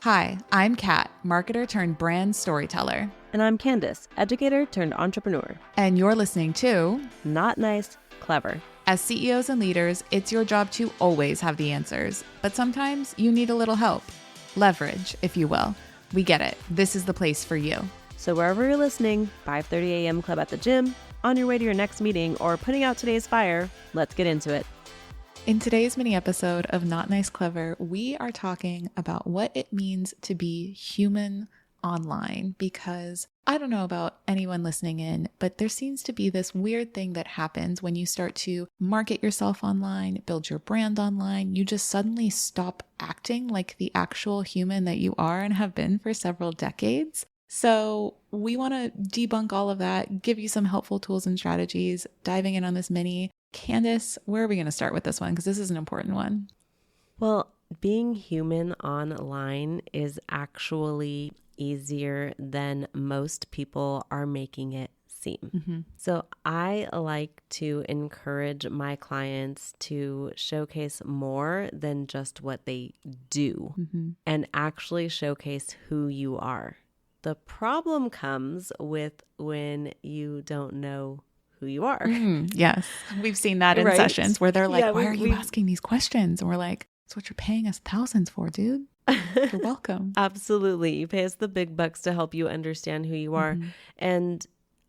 Hi, I'm Kat, marketer turned brand storyteller. And I'm Candice, educator turned entrepreneur. And you're listening to Not Nice, Clever. As CEOs and leaders, it's your job to always have the answers, but sometimes you need a little help. Leverage, if you will. We get it. This is the place for you. So wherever you're listening, 5:30 a.m. club at the gym, on your way to your next meeting, or putting out today's fire, let's get into it. In today's mini episode of Not Nice Clever, we are talking about what it means to be human online, because I don't know about anyone listening in, but there seems to be this weird thing that happens when you start to market yourself online, build your brand online. You just suddenly stop acting like the actual human that you are and have been for several decades. So we want to debunk all of that, give you some helpful tools and strategies, diving in on this mini. Candice, where are we going to start with this one? Because this is an important one. Well, being human online is actually easier than most people are making it seem. Mm-hmm. So I like to encourage my clients to showcase more than just what they do and actually showcase who you are. The problem comes with when you don't know who you are. Yes. We've seen that in sessions where they're like, why are you asking these questions? And we're like, it's what you're paying us thousands for, dude. You're welcome. Absolutely. You pay us the big bucks to help you understand who you are. And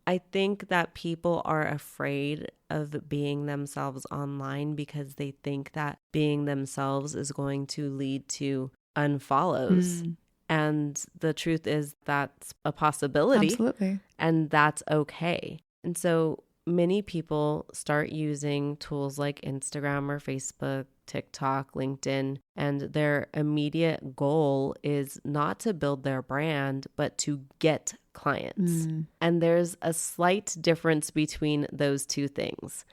I think that people are afraid of being themselves online because they think that being themselves is going to lead to unfollows. And the truth is that's a possibility. Absolutely. And that's okay. And so many people start using tools like Instagram or Facebook, TikTok, LinkedIn, and their immediate goal is not to build their brand, but to get clients. And there's a slight difference between those two things.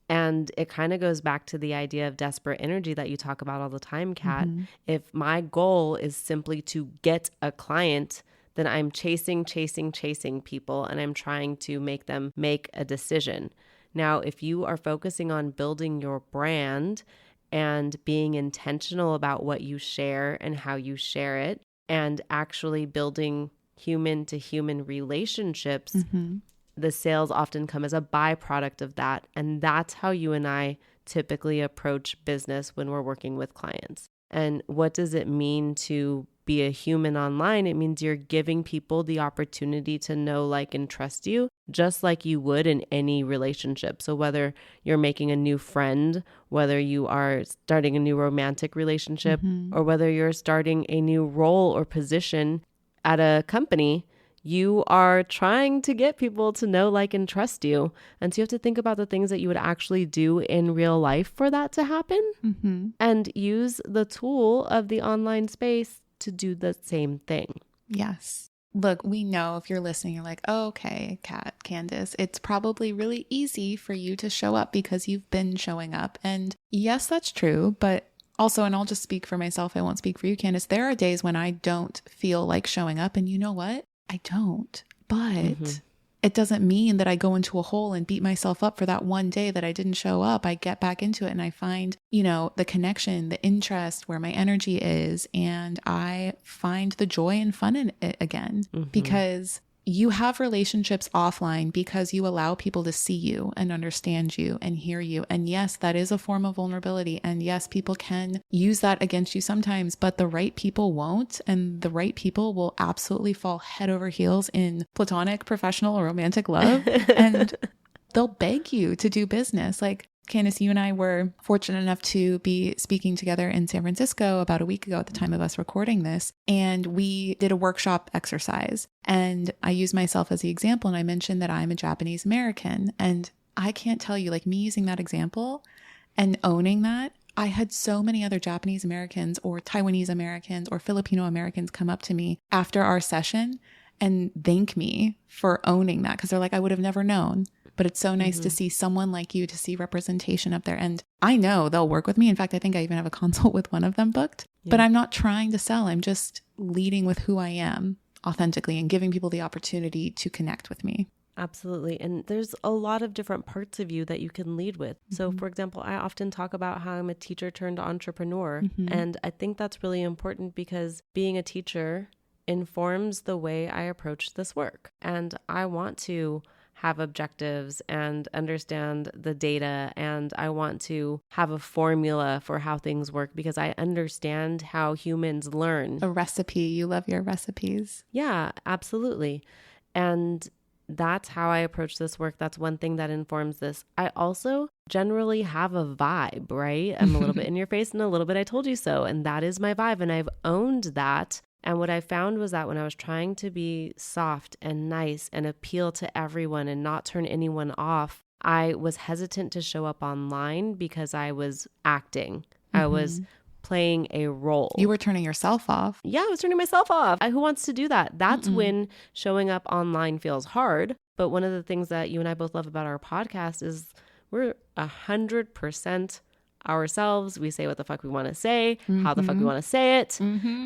And it kind of goes back to the idea of desperate energy that you talk about all the time, Kat. If my goal is simply to get a client, then I'm chasing people and I'm trying to make them make a decision. Now, if you are focusing on building your brand and being intentional about what you share and how you share it, and actually building human to human relationships, the sales often come as a byproduct of that. And that's how you and I typically approach business when we're working with clients. And what does it mean to be a human online? It means you're giving people the opportunity to know, like, and trust you, just like you would in any relationship. So whether you're making a new friend, whether you are starting a new romantic relationship, or whether you're starting a new role or position at a company, you are trying to get people to know, like, and trust you. And so you have to think about the things that you would actually do in real life for that to happen, and use the tool of the online space to do the same thing. Yes. Look, we know if you're listening, you're like, oh, okay, Kat, Candice, it's probably really easy for you to show up because you've been showing up. And yes, that's true. But also, and I'll just speak for myself, I won't speak for you, Candice, there are days when I don't feel like showing up. And you know what? I don't. But it doesn't mean that I go into a hole and beat myself up for that one day that I didn't show up. I get back into it and I find, the connection, the interest, where my energy is, and I find the joy and fun in it again. Because you have relationships offline because you allow people to see you and understand you and hear you. And yes, that is a form of vulnerability. And yes, people can use that against you sometimes, but the right people won't. And the right people will absolutely fall head over heels in platonic, professional, or romantic love. And they'll beg you to do business. Like, Candice, you and I were fortunate enough to be speaking together in San Francisco about a week ago at the time of us recording this. And we did a workshop exercise. And I used myself as the example. And I mentioned that I'm a Japanese American. And I can't tell you, like, me using that example and owning that, I had so many other Japanese Americans or Taiwanese Americans or Filipino Americans come up to me after our session and thank me for owning that. Because they're like, I would have never known. But it's so nice to see someone like you, to see representation up there. And I know they'll work with me. In fact, I think I even have a consult with one of them booked. But I'm not trying to sell. I'm just leading with who I am authentically and giving people the opportunity to connect with me. Absolutely. And there's a lot of different parts of you that you can lead with. So, Mm-hmm. for example, I often talk about how I'm a teacher turned entrepreneur. Mm-hmm. And I think that's really important because being a teacher informs the way I approach this work. And I want to have objectives and understand the data, and I want to have a formula for how things work because I understand how humans learn. A recipe. You love your recipes. Yeah, absolutely. And that's how I approach this work. That's one thing that informs this. I also generally have a vibe, right? I'm a little bit in your face and a little bit I told you so. And that is my vibe. And I've owned that. And what I found was that when I was trying to be soft and nice and appeal to everyone and not turn anyone off, I was hesitant to show up online because I was acting. I was playing a role. You were turning yourself off. Yeah, I was turning myself off. Who wants to do that? That's when showing up online feels hard. But one of the things that you and I both love about our podcast is we're 100% ourselves. We say what the fuck we want to say, how the fuck we want to say it.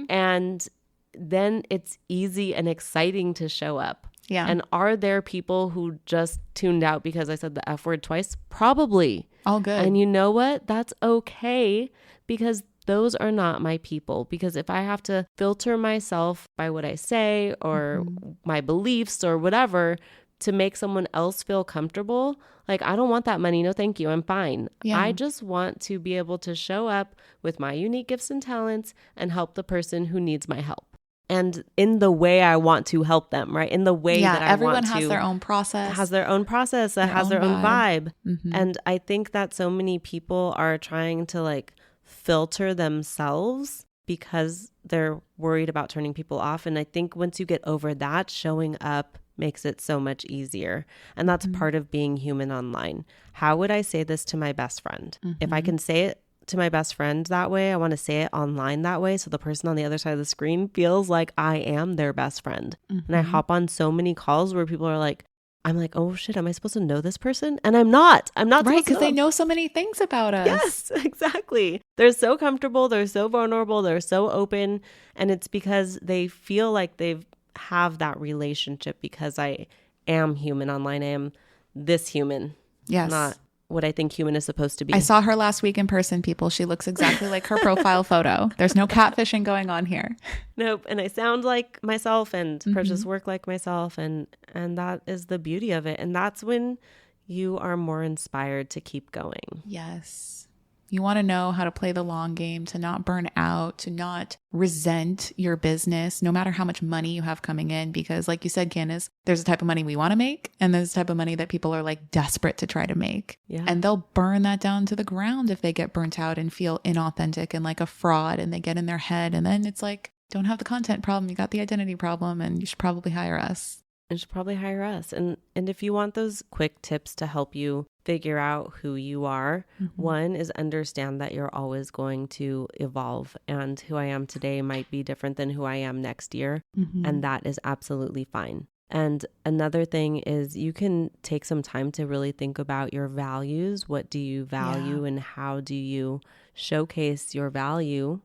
And then it's easy and exciting to show up. Yeah. And are there people who just tuned out because I said the F word twice? Probably. All good. And you know what? That's okay because those are not my people. Because if I have to filter myself by what I say or my beliefs or whatever to make someone else feel comfortable, like I don't want that money. No, thank you. I'm fine. Yeah. I just want to be able to show up with my unique gifts and talents and help the person who needs my help. And in the way I want to help them, right? In the way that I everyone want to. has their own process. Has their own process, that has their own vibe. And I think that so many people are trying to like filter themselves because they're worried about turning people off. And I think once you get over that, showing up makes it so much easier. And that's part of being human online. How would I say this to my best friend? If I can say it to my best friend that way, I want to say it online that way. So the person on the other side of the screen feels like I am their best friend. And I hop on so many calls where people are like, I'm like, oh shit, am I supposed to know this person? And I'm not right, because they know so many things about us. Yes, exactly. They're so comfortable. They're so vulnerable. They're so open. And it's because they feel like they have that relationship because I am human online. I am this human. Yes. Not what I think human is supposed to be. I saw her last week in person, people. She looks exactly like her profile photo. There's no catfishing going on here. Nope. And I sound like myself and approach this work like myself. And that is the beauty of it. And that's when you are more inspired to keep going. Yes. You want to know how to play the long game, to not burn out, to not resent your business, no matter how much money you have coming in. Because like you said, Candice, there's a type of money we want to make, and there's a type of money that people are like desperate to try to make. Yeah. And they'll burn that down to the ground if they get burnt out and feel inauthentic and like a fraud, and they get in their head. And then it's like, don't have the content problem, you got the identity problem, and you should probably hire us. You should probably hire us. And if you want those quick tips to help you figure out who you are, one is understand that you're always going to evolve, and who I am today might be different than who I am next year. And that is absolutely fine. And another thing is you can take some time to really think about your values. What do you value and how do you showcase your value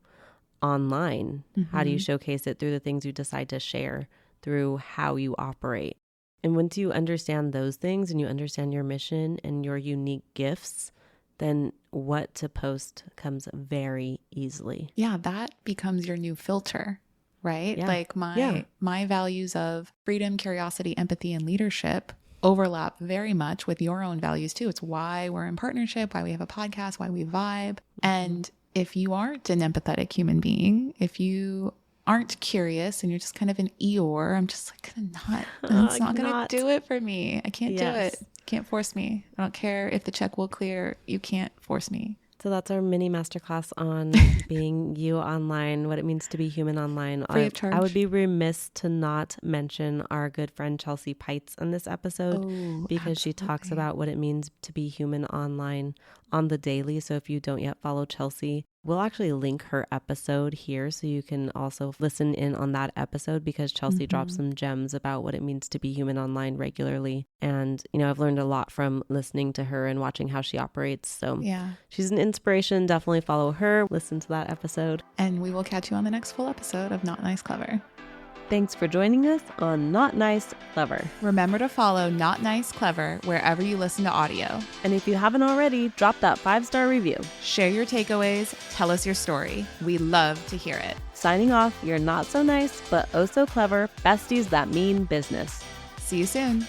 online? How do you showcase it through the things you decide to share, through how you operate? And once you understand those things and you understand your mission and your unique gifts, then what to post comes very easily. Yeah, that becomes your new filter, right? Yeah. Like my values of freedom, curiosity, empathy, and leadership overlap very much with your own values too. It's why we're in partnership, why we have a podcast, why we vibe. And if you aren't an empathetic human being, if you aren't curious and you're just kind of an Eeyore, I'm just like, it's not going to do it for me. I can't do it. You can't force me. I don't care if the check will clear. You can't force me. So that's our mini masterclass on being you online, what it means to be human online. Free of charge. I would be remiss to not mention our good friend Chelsea Pites on this episode because she talks about what it means to be human online on the daily. So if you don't yet follow Chelsea, we'll actually link her episode here so you can also listen in on that episode because Chelsea drops some gems about what it means to be human online regularly. And, you know, I've learned a lot from listening to her and watching how she operates. So she's an inspiration. Definitely follow her. Listen to that episode. And we will catch you on the next full episode of Not Nice Clever. Thanks for joining us on Not Nice, Clever. Remember to follow Not Nice Clever wherever you listen to audio. And if you haven't already, drop that 5-star review. Share your takeaways. Tell us your story. We love to hear it. Signing off, your not so nice, but oh so clever besties that mean business. See you soon.